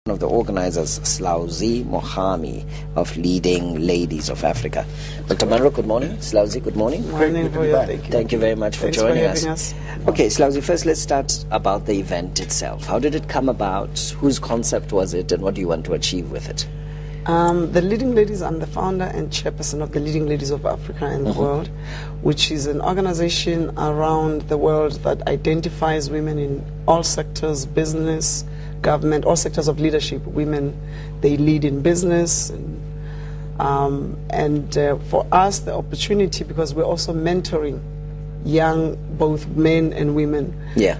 one of the organizers, Slauzi Mohami, of Leading Ladies of Africa. Dr. Munroe, good morning. Slauzi, good morning. Morning. Thank you very much for joining us. Okay, Slauzi, first let's start about the event itself. How did it come about? Whose concept was it, and what do you want to achieve with it? The Leading Ladies, I'm the founder and chairperson of the Leading Ladies of Africa and the World, which is an organization around the world that identifies women in all sectors, business, government, all sectors of leadership. Women, they lead in business. And for us, the opportunity, because we're also mentoring young, both men and women. Yeah.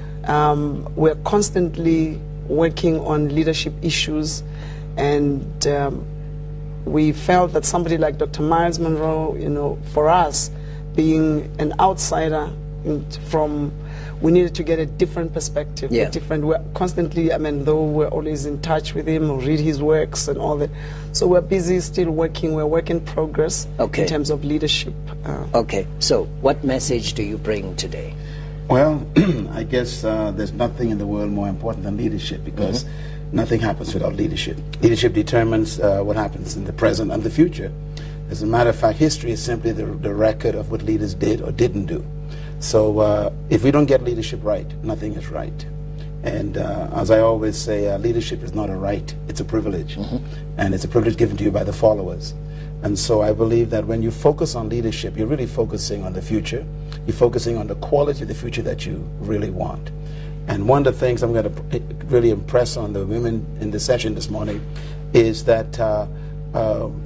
We're constantly working on leadership issues, and we felt that somebody like Dr. Myles Munroe, for us, being an outsider we needed to get a different perspective. Yeah. We're constantly, though we're always in touch with him, or read his works and all that. So we're busy still working. We're work in progress in terms of leadership. Okay, so what message do you bring today? Well, I guess there's nothing in the world more important than leadership, because nothing happens without leadership. Leadership determines what happens in the present and the future. As a matter of fact, history is simply the record of what leaders did or didn't do. So if we don't get leadership right, nothing is right. And as I always say, leadership is not a right, it's a privilege. And it's a privilege given to you by the followers. And so I believe that when you focus on leadership, you're really focusing on the future. You're focusing on the quality of the future that you really want. And one of the things I'm going to really impress on the women in the session this morning is that an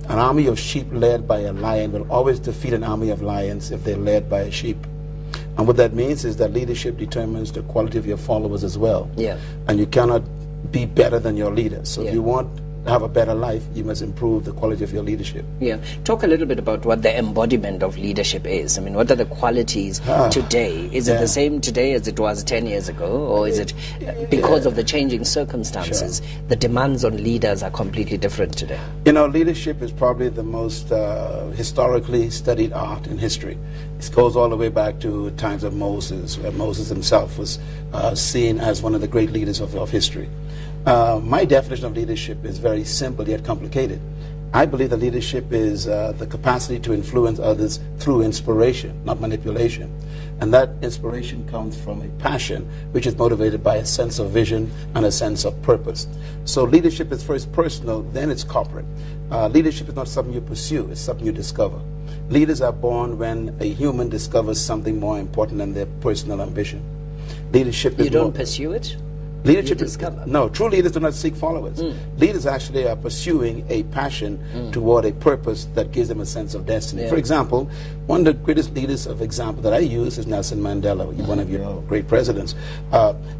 army of sheep led by a lion will always defeat an army of lions if they're led by a sheep. And what that means is that leadership determines the quality of your followers as well. Yeah. And you cannot be better than your leader. So if you want to have a better life, you must improve the quality of your leadership. Yeah. Talk a little bit about what the embodiment of leadership is. What are the qualities today? Is it the same today as it was 10 years ago? Or is it because of the changing circumstances, the demands on leaders are completely different today? Leadership is probably the most historically studied art in history. It goes all the way back to times of Moses, where Moses himself was seen as one of the great leaders of history. My definition of leadership is very simple yet complicated. I believe that leadership is the capacity to influence others through inspiration, not manipulation. And that inspiration comes from a passion which is motivated by a sense of vision and a sense of purpose. So leadership is first personal, then it's corporate. Leadership is not something you pursue, it's something you discover. Leaders are born when a human discovers something more important than their personal ambition. Leadership is You don't pursue it? Leadership is, no, true leaders do not seek followers. Leaders actually are pursuing a passion toward a purpose that gives them a sense of destiny. For example, one of the greatest leaders of example that I use is Nelson Mandela, one of your great presidents.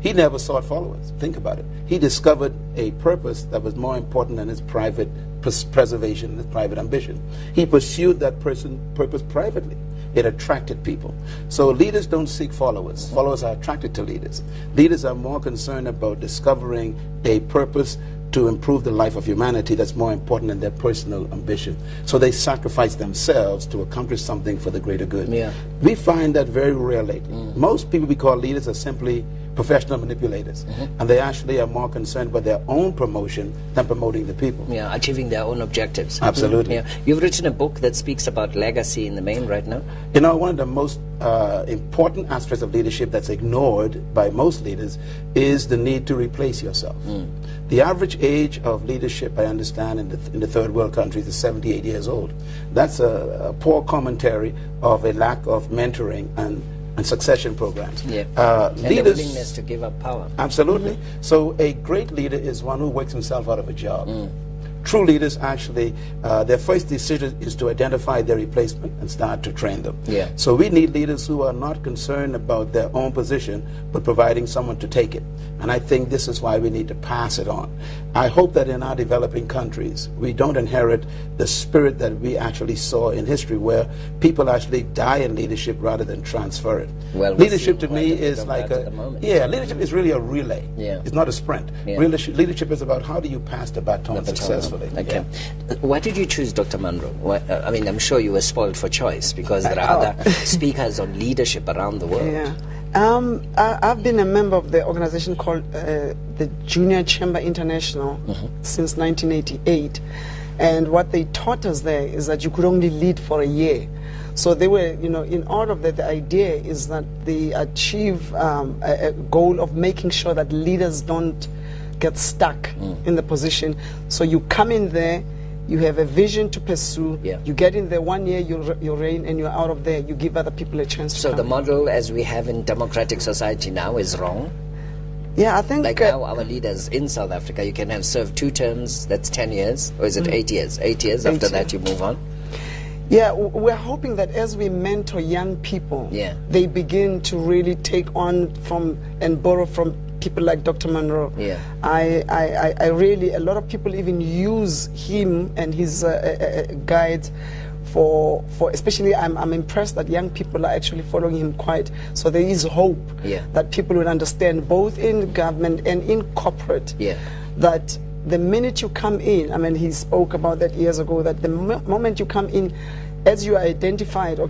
He never sought followers. Think about it. He discovered a purpose that was more important than his private preservation and his private ambition. He pursued that purpose privately. It attracted people. So leaders don't seek followers. Followers are attracted to leaders. Leaders are more concerned about discovering a purpose to improve the life of humanity that's more important than their personal ambition. So they sacrifice themselves to accomplish something for the greater good. Yeah. We find that very rare lately. Most people we call leaders are simply professional manipulators, and they actually are more concerned about their own promotion than promoting the people. Yeah, achieving their own objectives. Absolutely. Yeah. You've written a book that speaks about legacy in the main right now. One of the most important aspects of leadership that's ignored by most leaders is the need to replace yourself. The average age of leadership, I understand, in the third world countries is 78 years old. That's a poor commentary of a lack of mentoring and succession programs. Yeah. And leaders, the willingness to give up power. Absolutely. So a great leader is one who works himself out of a job. True leaders actually, their first decision is to identify their replacement and start to train them. Yeah. So we need leaders who are not concerned about their own position, but providing someone to take it. And I think this is why we need to pass it on. I hope that in our developing countries, we don't inherit the spirit that we actually saw in history, where people actually die in leadership rather than transfer it. Well, leadership to me is like leadership is really a relay. Yeah. It's not a sprint. Yeah. Leadership is about how do you pass the baton successfully. Okay. Yeah. Why did you choose Dr. Munroe? I mean, I'm sure you were spoiled for choice, because there are other speakers on leadership around the world. Yeah. I've been a member of the organization called the Junior Chamber International since 1988. And what they taught us there is that you could only lead for a year. So they were, in order that the idea is that they achieve a goal of making sure that leaders don't get stuck in the position. So you come in there, you have a vision to pursue, you get in there 1 year, you reign, and you're out of there. You give other people a chance to come. So the model as we have in democratic society now is wrong? Yeah, I think... Like now our leaders in South Africa, you can have served 2 terms, that's 10 years, or is it 8 years? 8 years, after that you move on? Yeah, we're hoping that as we mentor young people, they begin to really take on from and borrow from people like Dr. Munroe. I really, a lot of people even use him and his guides for especially I'm impressed that young people are actually following him quite. So there is hope that people will understand, both in government and in corporate, that the minute you come in, I mean, he spoke about that years ago, that the moment you come in, as you are identified, or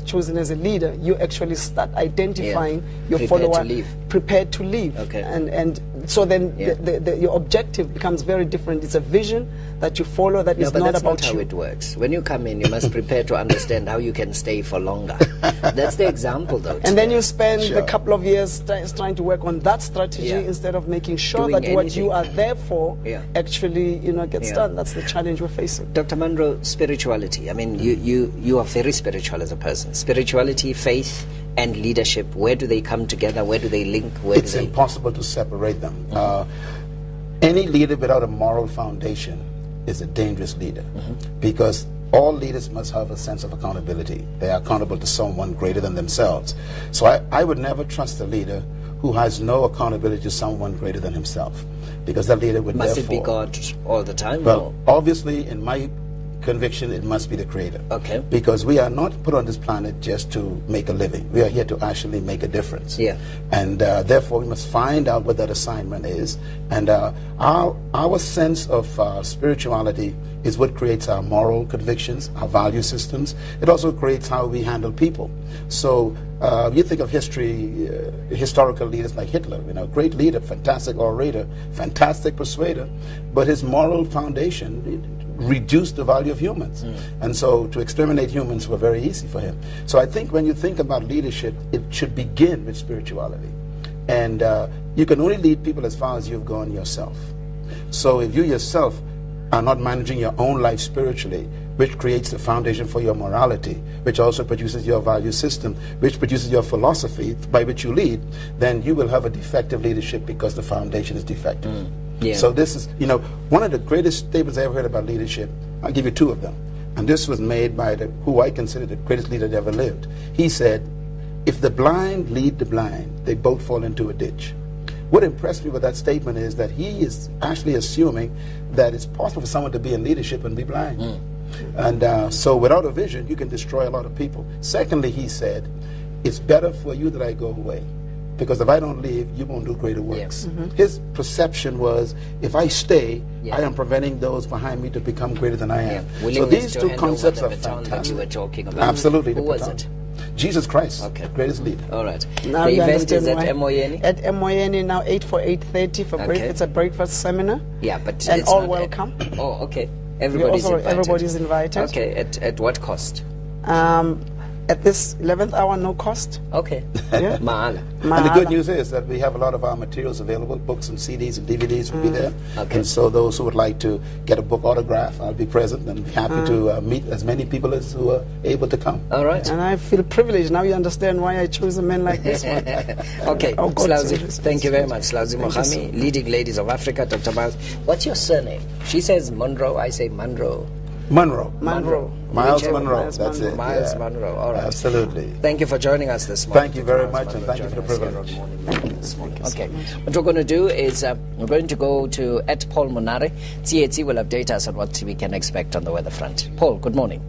chosen as a leader, you actually start identifying your follower, prepared to leave. And so then your objective becomes very different. It's a vision that you follow that is not about you. That's not how it works. When you come in, you must prepare to understand how you can stay for longer. That's the example, though. And then you spend a couple of years trying to work on that strategy instead of making sure that what you are there for actually gets done. That's the challenge we're facing. Dr. Munroe, spirituality. I mean, you are very spiritual as a person. Spirituality, faith, and leadership, where do they come together? Where do they link? It's impossible to separate them. Any leader without a moral foundation is a dangerous leader, because all leaders must have a sense of accountability. They are accountable to someone greater than themselves. So I would never trust a leader who has no accountability to someone greater than himself, because that leader would Must it be God all the time? Well, obviously, in my conviction, it must be the Creator. Because we are not put on this planet just to make a living. We are here to actually make a difference. And therefore, we must find out what that assignment is. And our sense of spirituality is what creates our moral convictions, our value systems. It also creates how we handle people. So you think of history, historical leaders like Hitler, great leader, fantastic orator, fantastic persuader, but his moral foundation reduced the value of humans. And so to exterminate humans were very easy for him. So I think when you think about leadership, it should begin with spirituality. And you can only lead people as far as you've gone yourself. So if you yourself are not managing your own life spiritually, which creates the foundation for your morality, which also produces your value system, which produces your philosophy by which you lead, then you will have a defective leadership because the foundation is defective. So this is, one of the greatest statements I ever heard about leadership. I'll give you 2 of them. And this was made by who I consider the greatest leader that ever lived. He said, if the blind lead the blind, they both fall into a ditch. What impressed me with that statement is that he is actually assuming that it's possible for someone to be in leadership and be blind. And so without a vision, you can destroy a lot of people. Secondly, he said, it's better for you that I go away, because if I don't leave, you won't do greater works. His perception was, if I stay, I am preventing those behind me to become greater than I am. So these 2 concepts are fantastic. That you were talking about. Absolutely. Who was it? Jesus Christ, the greatest leader. All right. Now the event is at Emoyeni? At Emoyeni now, 8 for 8:30 for breakfast. It's a breakfast seminar. But and all welcome. Everybody's invited. Okay, at what cost? At this 11th hour, no cost. Mahala. And the good news is that we have a lot of our materials available. Books and CDs and DVDs will be there. And so those who would like to get a book autograph, I'll be present and happy to meet as many people as who are able to come. All right. And I feel privileged. Now you understand why I chose a man like this one. Slauzi, thank you very much. Slauzi Mohami, leading ladies of Africa. Dr. Myles, what's your surname? She says Munroe, I say Munroe. Munroe. Myles Munroe. That's it. Myles Munroe. All right. Absolutely. Thank you for joining us this morning. Thank you very much, and thank you for the privilege. Okay. What we're going to do is we're going to go to Paul Monare. Tsietsi will update us on what we can expect on the weather front. Paul, good morning.